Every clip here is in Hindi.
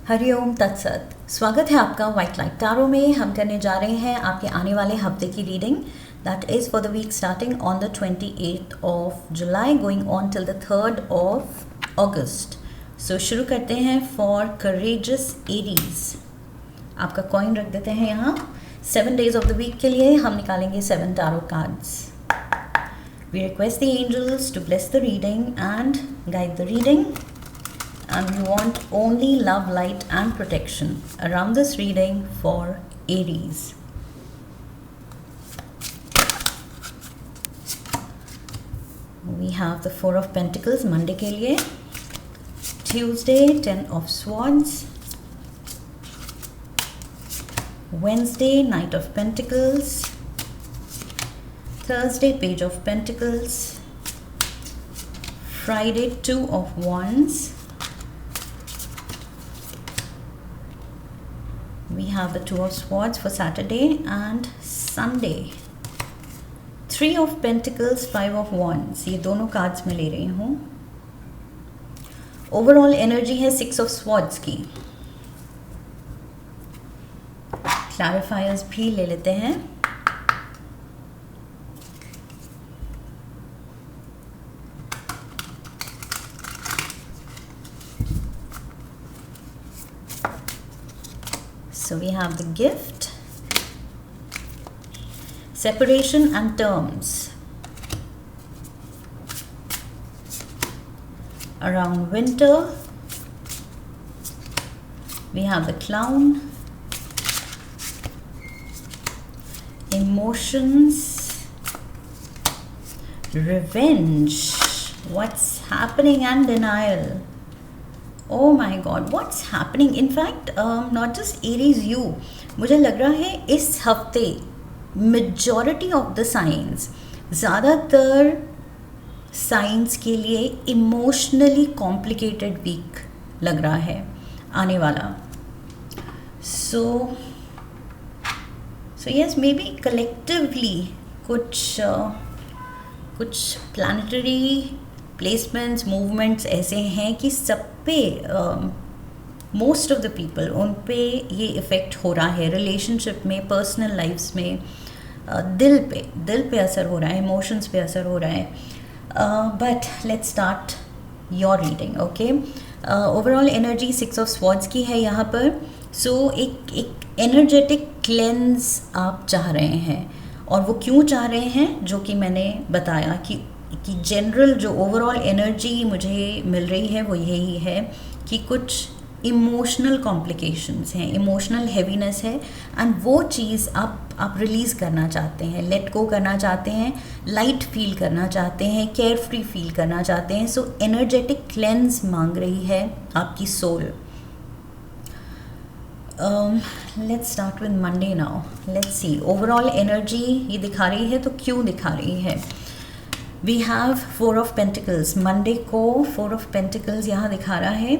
हरिओम तत्सत। स्वागत है आपका व्हाइट लाइट टैरो में। हम करने जा रहे हैं आपके आने वाले हफ्ते की reading that is for the week starting on the 28th of July going on till the 3rd of August. So शुरू करते हैं फॉर करेजियस एरीज। आपका कॉइन रख देते हैं यहाँ। 7 days ऑफ द वीक के लिए हम निकालेंगे 7 tarot cards. We request the angels to bless the reading and guide the reading. And we want only love, light and protection around this reading for Aries. We have the 4 of Pentacles Monday के लिए, Tuesday 10 of Swords, Wednesday Knight of Pentacles, Thursday Page of Pentacles, Friday 2 of Wands. We have the 2 of Swords for Saturday and Sunday. 3 of Pentacles, 5 of Wands. ये दोनों कार्ड्स में ले रही हूँ. ओवरऑल एनर्जी है 6 of Swords की. क्लैरिफायर्स भी ले लेते हैं. So we have the gift, separation and terms. Around winter, we have the clown, emotions, revenge, what's happening and denial. Oh my God, what's happening? In fact, not just Aries, you. मुझे लग रहा है इस हफ्ते majority of the signs, ज़्यादातर signs के लिए emotionally complicated week लग रहा है आने वाला. So yes, maybe collectively कुछ planetary प्लेसमेंट्स मूवमेंट्स ऐसे हैं कि सब पे मोस्ट ऑफ द पीपल उन पे ये इफ़ेक्ट हो रहा है. रिलेशनशिप में, पर्सनल लाइफ्स में, दिल पे असर हो रहा है, इमोशंस पे असर हो रहा है. But let's start your reading. Okay, overall energy 6 of swords की है यहाँ पर. सो एक एनर्जेटिक क्लेंस आप चाह रहे हैं, और वो क्यों चाह रहे हैं जो कि मैंने बताया कि जनरल जो ओवरऑल एनर्जी मुझे मिल रही है वो यही है कि कुछ इमोशनल कॉम्प्लिकेशंस हैं, इमोशनल हैवीनेस है, एंड वो चीज़ आप रिलीज़ करना चाहते हैं, लेट गो करना चाहते हैं, लाइट फील करना चाहते हैं, केयर फ्री फील करना चाहते हैं. सो एनर्जेटिक क्लेंस मांग रही है आपकी soul. Let's start with Monday now. Let's see overall energy ये दिखा रही है तो क्यों दिखा रही है. We have 4 of Pentacles. Monday को 4 of Pentacles यहाँ दिखा रहा है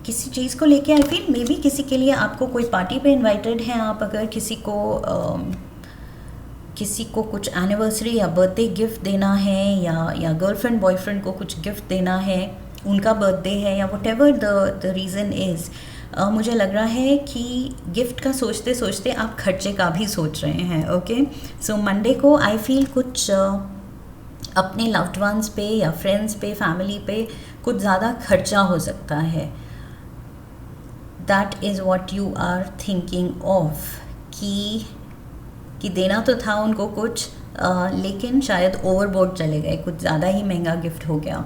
किसी चीज़ को लेके. आई फील मे बी किसी के लिए आपको कोई पार्टी पे इनवाइटेड हैं आप. अगर किसी को कुछ एनिवर्सरी या बर्थडे गिफ्ट देना है, या गर्लफ्रेंड बॉयफ्रेंड को कुछ गिफ्ट देना है, उनका बर्थडे है, या what ever the reason is, मुझे लग रहा है कि गिफ्ट का सोचते सोचते आप खर्चे का भी सोच रहे हैं. ओके, सो मंडे को आई फील कुछ अपने लव्ड वंस पे या फ्रेंड्स पे, फैमिली पे कुछ ज़्यादा खर्चा हो सकता है. That is what you are thinking of कि देना तो था उनको कुछ, लेकिन शायद ओवरबोर्ड चले गए, कुछ ज़्यादा ही महंगा गिफ्ट हो गया.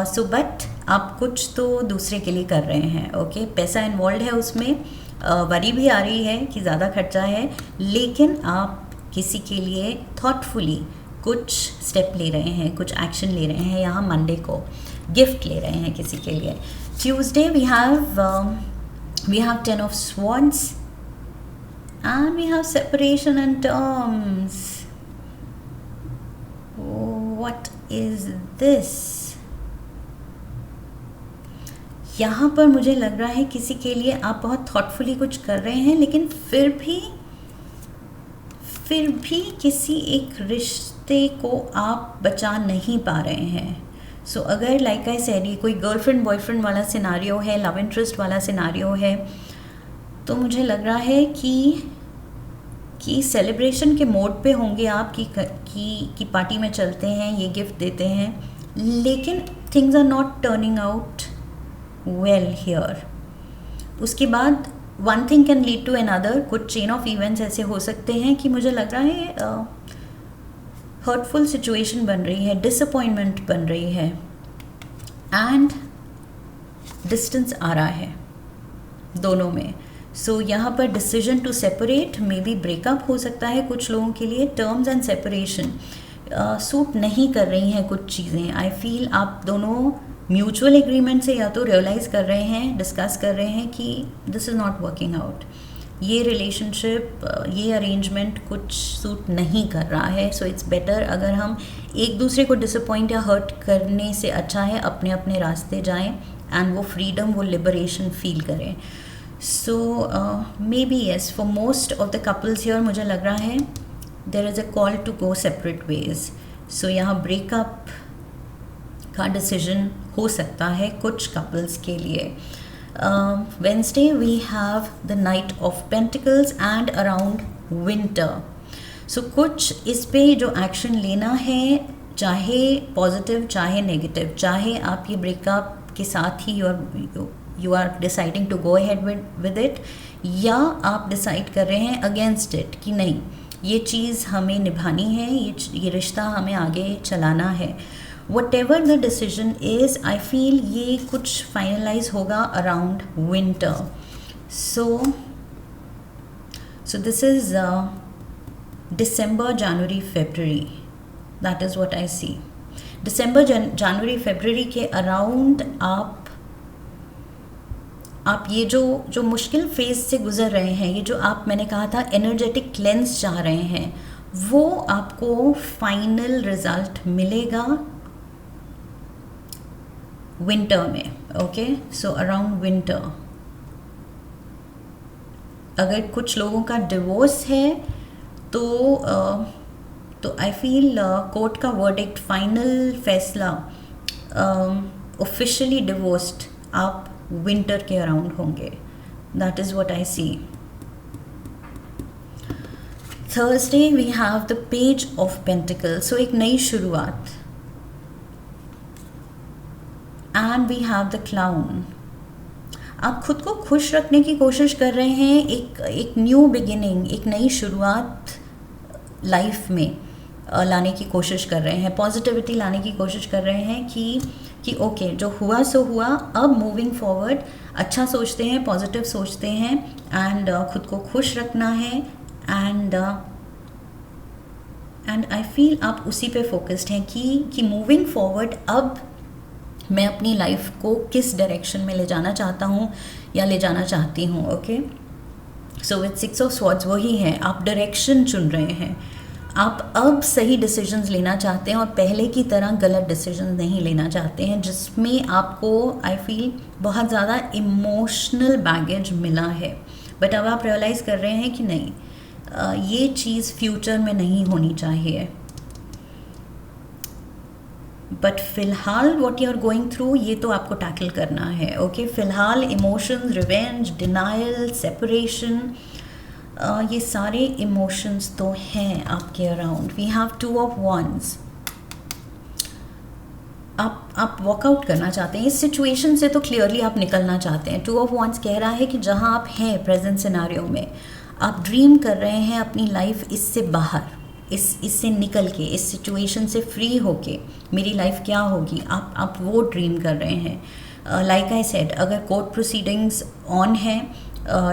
सो बट आप कुछ तो दूसरे के लिए कर रहे हैं. ओके, पैसा इन्वॉल्व है उसमें, वरी भी आ रही है कि ज़्यादा खर्चा है, लेकिन आप किसी के लिए थॉटफुली कुछ स्टेप ले रहे हैं, कुछ एक्शन ले रहे हैं. यहाँ मंडे को गिफ्ट ले रहे हैं किसी के लिए. Tuesday we have 10 of Swords and we have separation and terms. What is this? यहाँ पर मुझे लग रहा है किसी के लिए आप बहुत थॉटफुली कुछ कर रहे हैं, लेकिन फिर भी किसी एक रिश्ते को आप बचा नहीं पा रहे हैं. सो अगर लाइक आई सेड ये कोई गर्लफ्रेंड बॉयफ्रेंड वाला सिनारियो है, लव इंटरेस्ट वाला सिनारियो है, तो मुझे लग रहा है कि सेलिब्रेशन के मोड पे होंगे आप, कि पार्टी में चलते हैं, ये गिफ्ट देते हैं, लेकिन things are not turning out well here. उसके बाद one thing can lead to another, कुछ चेन ऑफ इवेंट्स ऐसे हो सकते हैं कि मुझे लग रहा है हर्टफुल सिचुएशन बन रही है, डिसअपॉइंटमेंट बन रही है, एंड डिस्टेंस आ रहा है दोनों में। सो यहाँ पर decision to separate, maybe breakup हो सकता है कुछ लोगों के लिए। टर्म्स एंड सेपरेशन सूट नहीं कर रही हैं कुछ चीज़ें। आई फील आप दोनों म्यूचुअल एग्रीमेंट से या तो रियलाइज़ कर रहे हैं, डिस्कस कर रहे हैं कि this is not working out, ये रिलेशनशिप, ये अरेंजमेंट कुछ सूट नहीं कर रहा है। सो इट्स बेटर अगर हम एक दूसरे को डिसअपॉइंट या हर्ट करने से अच्छा है अपने अपने रास्ते जाएं एंड वो फ्रीडम, वो लिबरेशन फील करें। So may be yes, for most of the couples here मुझे लग रहा है there is a call to go separate ways. So यहाँ ब्रेकअप का डिसीजन हो सकता है कुछ कपल्स के लिए। Wednesday we have the Knight of Pentacles and around winter. So कुछ इस पे जो एक्शन लेना है, चाहे पॉजिटिव चाहे नेगेटिव, चाहे आप ये ब्रेकअप के साथ ही you are deciding to go ahead with it, या आप डिसाइड कर रहे हैं अगेंस्ट इट कि नहीं ये चीज़ हमें निभानी है, ये रिश्ता हमें आगे चलाना है। Whatever the decision is, I feel ये कुछ finalize होगा around winter. So this is December, January, February. That is what I see. December, January, February के around आप ये जो मुश्किल फेज से गुजर रहे हैं, ये जो आप, मैंने कहा था एनर्जेटिक क्लेंस चाह रहे हैं, वो आपको फाइनल रिजल्ट मिलेगा विंटर में। Okay, so around winter. अगर कुछ लोगों का डिवोर्स है तो आई फील कोर्ट का वर्डिक्ट, फाइनल फैसला, ऑफिशियली डिवोर्स्ड आप विंटर के अराउंड होंगे। That is what I see. Thursday we have the page of pentacles, so एक नई शुरुआत, and we have the clown. आप खुद को खुश रखने की कोशिश कर रहे हैं, एक न्यू बिगिनिंग, एक नई शुरुआत लाइफ में लाने की कोशिश कर रहे हैं, पॉजिटिविटी लाने की कोशिश कर रहे हैं कि ओके जो हुआ सो हुआ, अब मूविंग फॉरवर्ड अच्छा सोचते हैं, पॉजिटिव सोचते हैं, एंड खुद को खुश रखना है, एंड आई फील आप उसी पे फोकस्ड हैं कि मूविंग फॉरवर्ड अब मैं अपनी लाइफ को किस डायरेक्शन में ले जाना चाहता हूँ या ले जाना चाहती हूँ। Okay, so with 6 of swords वही है, आप डायरेक्शन चुन रहे हैं, आप अब सही डिसीजंस लेना चाहते हैं और पहले की तरह गलत डिसीजंस नहीं लेना चाहते हैं जिसमें आपको आई फील बहुत ज़्यादा इमोशनल बैगेज मिला है। बट अब आप रियलाइज़ कर रहे हैं कि नहीं, ये चीज़ फ्यूचर में नहीं होनी चाहिए। बट फिलहाल what you are going through, ये तो आपको टैकल करना है। ओके, फिलहाल इमोशंस, रिवेंज, डिनायल, सेपरेशन, ये सारे इमोशंस तो हैं आपके around. We have 2 of wands। आप वॉकआउट करना चाहते हैं इस सिचुएशन से, तो क्लियरली आप निकलना चाहते हैं। 2 ऑफ wands कह रहा है कि जहां आप हैं प्रेजेंट सिनारियो में, आप ड्रीम कर रहे हैं अपनी लाइफ इससे बाहर, इससे निकल के, इस सिचुएशन से फ्री होके मेरी लाइफ क्या होगी, आप वो ड्रीम कर रहे हैं। लाइक आई सेड, अगर कोर्ट प्रोसीडिंग्स ऑन है,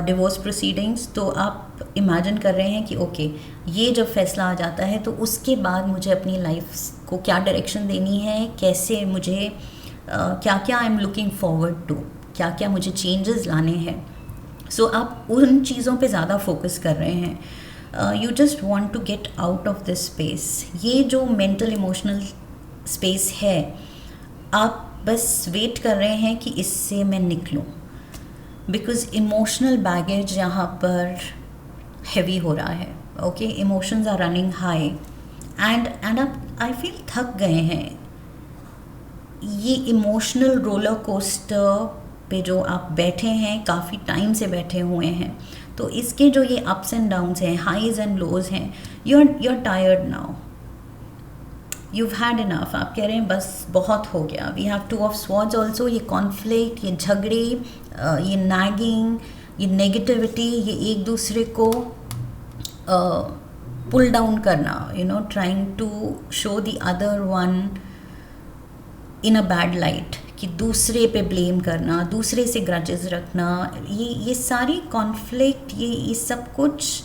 डिवोर्स प्रोसीडिंग्स, तो आप इमेजिन कर रहे हैं कि ओके ये जब फैसला आ जाता है तो उसके बाद मुझे अपनी लाइफ को क्या डायरेक्शन देनी है, कैसे मुझे क्या क्या I am looking forward to, क्या क्या मुझे चेंजेस लाने हैं। सो आप उन चीज़ों पे ज़्यादा फोकस कर रहे हैं। You just want to get out of this space. ये जो मेंटल इमोशनल स्पेस है, आप बस वेट कर रहे हैं कि इससे मैं निकलूं, बिकॉज इमोशनल बैगेज यहाँ पर हैवी हो रहा है। Okay, emotions are running high, and आप आई फील थक गए हैं। ये इमोशनल रोलर कोस्टर पे जो आप बैठे हैं, काफ़ी टाइम से बैठे हुए हैं, तो इसके जो ये अप्स एंड डाउन्स हैं, हाइज एंड लोज हैं, you're tired now, you've had enough. आप कह रहे हैं बस बहुत हो गया. We have 2 of swords also. ये कॉन्फ्लिक्ट, ये झगड़े, ये nagging, ये नेगेटिविटी, ये एक दूसरे को पुल डाउन करना, trying to show the other one in a bad light, कि दूसरे पे ब्लेम करना, दूसरे से ग्रजेस रखना, ये सारी कॉन्फ्लिक्ट, ये सब कुछ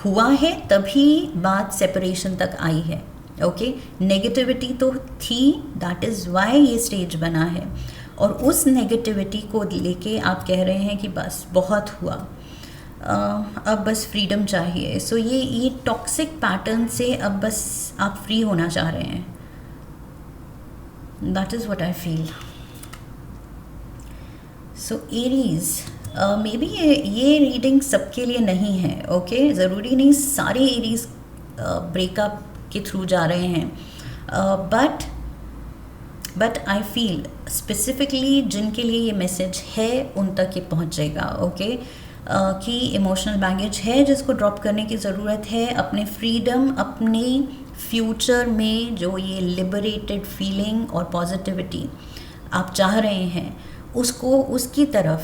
हुआ है, तभी बात सेपरेशन तक आई है. ओके, नेगेटिविटी तो थी, दैट इज़ वाई ये स्टेज बना है. और उस नेगेटिविटी को लेके आप कह रहे हैं कि बस बहुत हुआ, अब बस फ्रीडम चाहिए. सो ये टॉक्सिक पैटर्न से अब बस आप फ्री होना चाह रहे हैं. That is what I feel. So Aries, may be ये रीडिंग सबके लिए नहीं है. ओके, ज़रूरी नहीं सारे एरीज ब्रेकअप के थ्रू जा रहे हैं, बट आई फील स्पेसिफिकली जिनके लिए ये मैसेज है उन तक ये पहुंचेगा. ओके, कि इमोशनल बैगेज है जिसको ड्रॉप करने की ज़रूरत है. अपने फ्रीडम, अपने फ्यूचर में जो ये लिबरेटेड फीलिंग और पॉजिटिविटी आप चाह रहे हैं, उसकी तरफ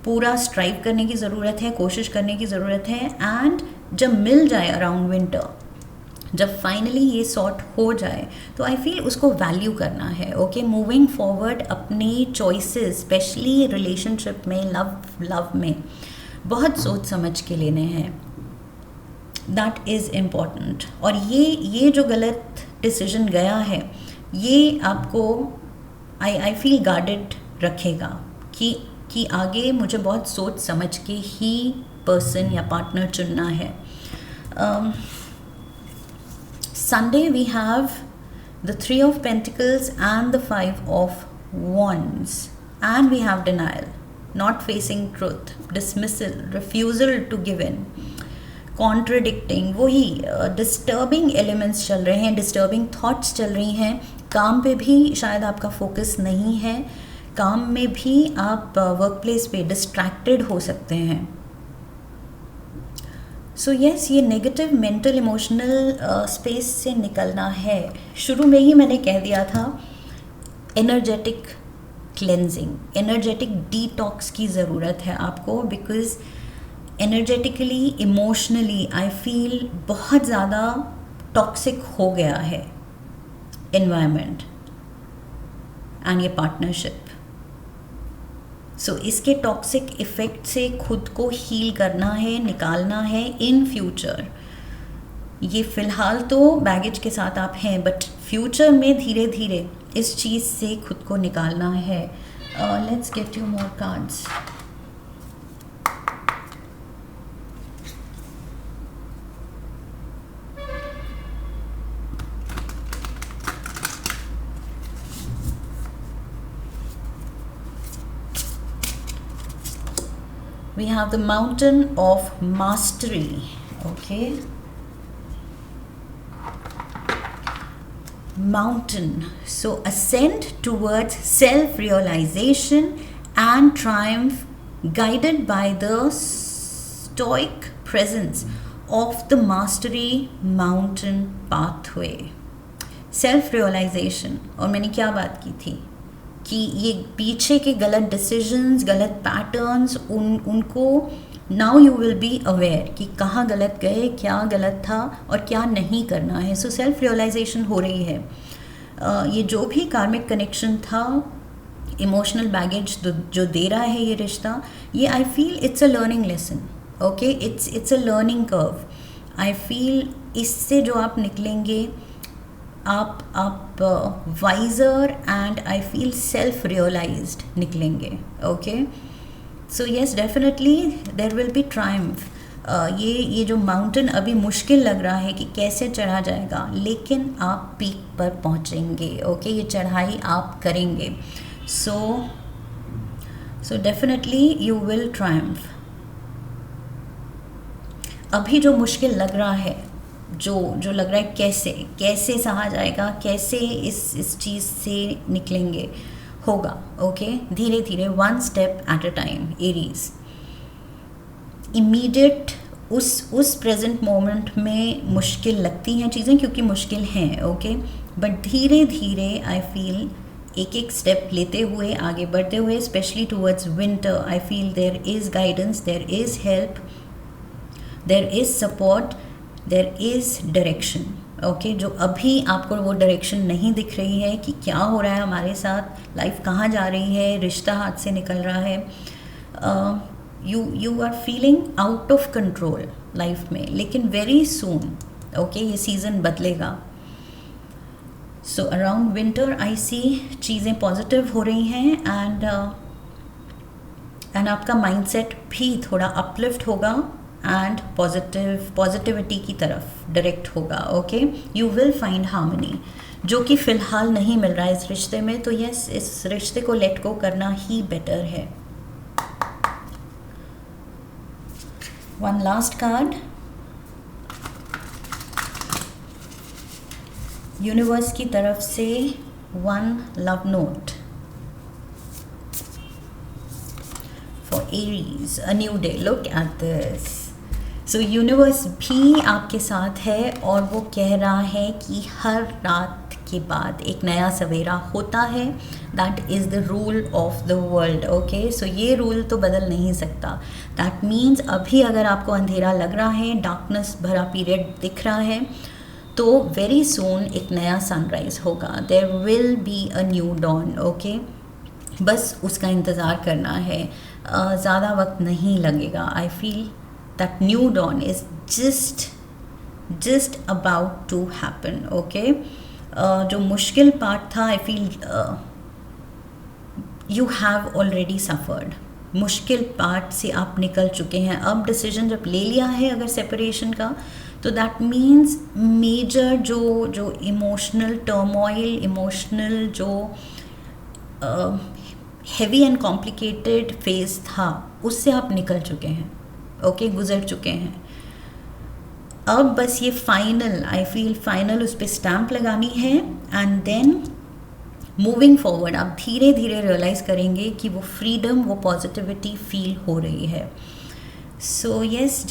पूरा स्ट्राइव करने की ज़रूरत है, कोशिश करने की ज़रूरत है. एंड जब मिल जाए अराउंड विंटर, जब फाइनली ये सॉर्ट हो जाए, तो आई फील उसको वैल्यू करना है. ओके, मूविंग फॉरवर्ड अपने चॉइसेस, स्पेशली रिलेशनशिप में, लव में बहुत सोच समझ के लेने हैं. That is important. और ये जो गलत डिसीजन गया है, ये आपको आई फील गार्डेड रखेगा कि आगे मुझे बहुत सोच समझ के ही पर्सन या पार्टनर चुनना है. Sunday we have the 3 of Pentacles and the 5 of Wands, and we have denial, not facing truth, dismissal, refusal to give in, contradicting. वही disturbing elements चल रहे हैं, disturbing thoughts चल रही हैं. काम पे भी शायद आपका फोकस नहीं है, काम में भी आप वर्क प्लेस पे डिस्ट्रैक्टेड हो सकते हैं. सो येस, ये नेगेटिव मेंटल इमोशनल स्पेस से निकलना है. शुरू में ही मैंने कह दिया था, एनर्जेटिक क्लेंजिंग, एनर्जेटिक डिटॉक्स की ज़रूरत है आपको. Because energetically, emotionally I feel बहुत ज़्यादा टॉक्सिक हो गया है एनवायरनमेंट एंड ये पार्टनरशिप. सो इसके टॉक्सिक इफ़ेक्ट से खुद को हील करना है, निकालना है इन फ्यूचर. ये फ़िलहाल तो बैगेज के साथ आप हैं, बट फ्यूचर में धीरे धीरे इस चीज़ से खुद को निकालना है. Let's get you more cards. We have the Mountain of Mastery. Okay, mountain, so ascend towards self-realization and triumph, guided by the stoic presence of the Mastery Mountain pathway. Self-realization, और मैंने क्या बात की थी कि ये पीछे के गलत डिसीजंस, गलत पैटर्न्स, उनको now you will be aware कि कहाँ गलत गए, क्या गलत था और क्या नहीं करना है. सो सेल्फ रियलाइजेशन हो रही है. ये जो भी कार्मिक कनेक्शन था, इमोशनल बैगेज जो दे रहा है ये रिश्ता, ये I feel it's a learning lesson. Okay, it's a learning curve. I feel इससे जो आप निकलेंगे, आप wiser and I feel self realized निकलेंगे. Okay, so yes, definitely there will be triumph. ये जो माउंटेन अभी मुश्किल लग रहा है कि कैसे चढ़ा जाएगा, लेकिन आप पीक पर पहुंचेंगे. ओके, ये चढ़ाई आप करेंगे. So definitely you will Triumph. अभी जो मुश्किल लग रहा है जो जो लग रहा है कैसे कैसे सहा जाएगा, कैसे इस चीज़ से निकलेंगे, होगा। ओके, धीरे धीरे, one step at a time. Aries immediate उस प्रेजेंट मोमेंट में मुश्किल लगती हैं चीज़ें, क्योंकि मुश्किल हैं। ओके, बट धीरे धीरे आई फील एक एक स्टेप लेते हुए, आगे बढ़ते हुए, specially towards winter, I feel there is guidance, there is help, there is support, there is direction. Okay, जो अभी आपको वो डायरेक्शन नहीं दिख रही है कि क्या हो रहा है हमारे साथ, लाइफ कहाँ जा रही है, रिश्ता हाथ से निकल रहा है, you are feeling out of control life में, लेकिन वेरी सून ओके ये सीज़न बदलेगा। सो अराउंड विंटर आई सी चीज़ें पॉजिटिव हो रही हैं, एंड आपका माइंडसेट भी थोड़ा अपलिफ्ट होगा एंड पॉजिटिविटी की तरफ डायरेक्ट होगा। Okay, you will find harmony, जो कि फ़िलहाल नहीं मिल रहा है इस रिश्ते में, तो यस, इस रिश्ते को लेट गो करना ही बेटर है। वन लास्ट कार्ड, यूनिवर्स की तरफ से one love note for Aries, a new day, look at this. So universe भी आपके साथ है और वो कह रहा है कि हर रात के बाद एक नया सवेरा होता है। That is the rule of the world. Okay, so ये रूल तो बदल नहीं सकता। दैट मीन्स अभी अगर आपको अंधेरा लग रहा है, डार्कनेस भरा पीरियड दिख रहा है, तो वेरी सून एक नया सनराइज होगा। There will be a new dawn. Okay, बस उसका इंतज़ार करना है, ज़्यादा वक्त नहीं लगेगा। I feel that new dawn is just about to happen. Okay, जो मुश्किल पार्ट था, I feel you have already suffered. मुश्किल पार्ट से आप निकल चुके हैं। अब डिसीजन जब ले लिया है अगर सेपरेशन का, तो दैट मीन्स मेजर जो इमोशनल टर्मोइल, इमोशनल जो हेवी एंड कॉम्प्लिकेटेड फेज था, उससे आप निकल चुके हैं। ओके, गुजर चुके हैं। अब बस ये फाइनल, आई फील फाइनल उस पर स्टैम्प लगानी है, एंड देन मूविंग फॉरवर्ड आप धीरे धीरे रियलाइज़ करेंगे कि वो फ्रीडम, वो पॉजिटिविटी फील हो रही है। So yes,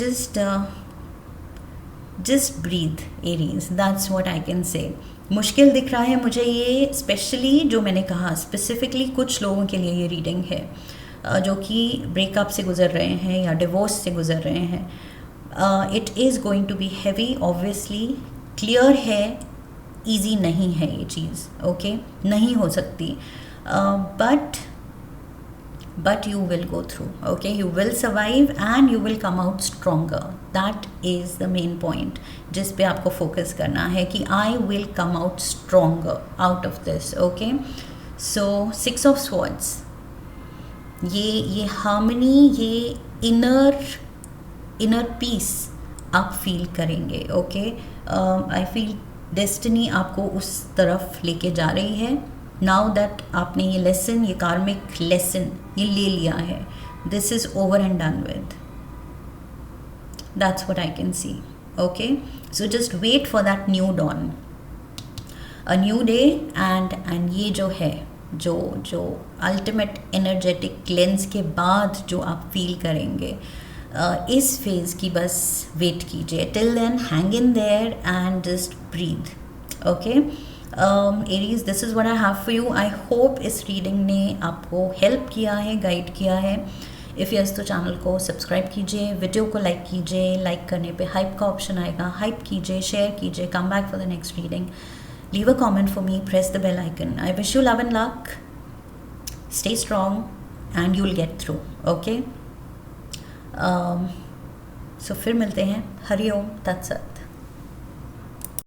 just breathe Aries, that's what I can say. मुश्किल दिख रहा है मुझे ये, स्पेशली जो मैंने कहा, स्पेसिफिकली कुछ लोगों के लिए ये रीडिंग है जो कि ब्रेकअप से गुजर रहे हैं या डिवोर्स से गुजर रहे हैं। It is going to be heavy, obviously, clear है, ईजी नहीं है ये चीज़। ओके, नहीं हो सकती, but you will go through. Okay, you will survive and you will come out stronger. That is the main point जिस पे आपको फोकस करना है कि I will come out stronger out of this. Okay, so 6 of Swords, ये harmony, ये inner peace आप फील करेंगे। ओके, आई फील डेस्टिनी आपको उस तरफ लेके जा रही है। नाउ दैट आपने ये लेसन, ये कार्मिक लेसन ये ले लिया है, this is over and done with. That's what I can see. Okay, so just wait for that new dawn, a new day, and ये जो है, जो अल्टीमेट एनर्जेटिक क्लेंस के बाद जो आप फील करेंगे, इस फेज़ की बस वेट कीजिए। Till then hang in there and just breathe. Okay Aries, this is what I have for you. I hope इस रीडिंग ने आपको हेल्प किया है, गाइड किया है। इफ़ यस, तो चैनल को सब्सक्राइब कीजिए, वीडियो को लाइक कीजिए, लाइक करने पे हाइप का ऑप्शन आएगा, हाइप कीजिए, शेयर कीजिए, come back for the next reading, leave a comment for me, press the bell icon. I wish you love and luck, stay strong and you will get through. Okay, so फिर मिलते हैं। हरि ओम तत्सत।